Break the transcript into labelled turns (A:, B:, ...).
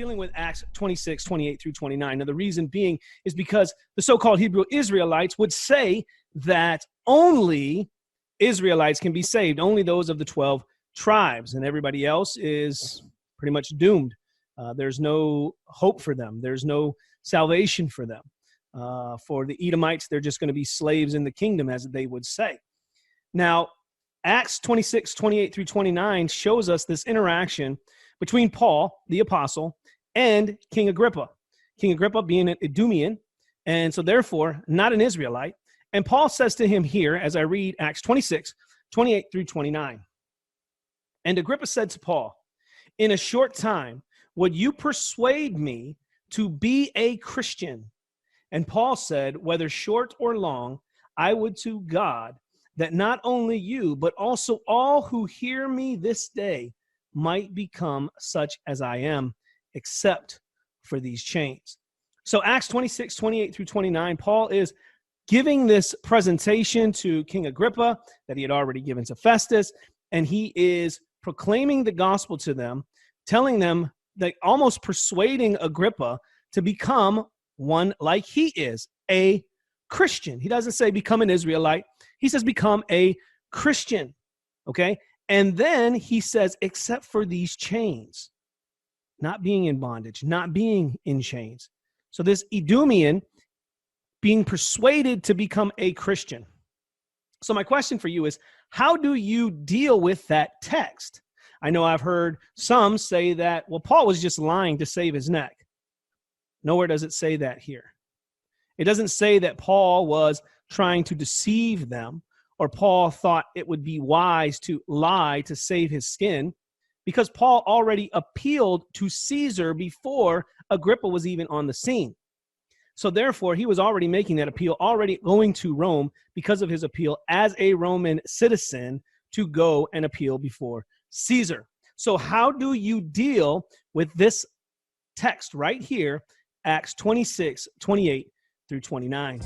A: dealing with Acts 26, 28 through 29. Now, the reason being is because the so-called Hebrew Israelites would say that only Israelites can be saved, only those of the 12 tribes, and everybody else is pretty much doomed. There's no hope for them. There's no salvation for them. For the Edomites, they're just going to be slaves in the kingdom, as they would say. Now, Acts 26, 28 through 29 shows us this interaction between Paul, the apostle, and King Agrippa. King Agrippa being an Idumean, and so therefore not an Israelite. And Paul says to him here, as I read Acts 26, 28 through 29. And Agrippa said to Paul, "In a short time, would you persuade me to be a Christian?" And Paul said, "Whether short or long, I would to God that not only you, but also all who hear me this day might become such as I am, except for these chains." So Acts 26, 28 through 29, Paul is giving this presentation to King Agrippa that he had already given to Festus, and he is proclaiming the gospel to them, telling them, that almost persuading Agrippa to become one like he is, a Christian. He doesn't say become an Israelite. He says become a Christian, okay? And then he says, except for these chains, not being in bondage, not being in chains. So this Idumean being persuaded to become a Christian. So my question for you is, how do you deal with that text? I know I've heard some say that, well, Paul was just lying to save his neck. Nowhere does it say that here. It doesn't say that Paul was trying to deceive them, or Paul thought it would be wise to lie to save his skin, because Paul already appealed to Caesar before Agrippa was even on the scene. So therefore, he was already making that appeal, already going to Rome because of his appeal as a Roman citizen to go and appeal before Caesar. So how do you deal with this text right here, Acts 26, 28 through 29?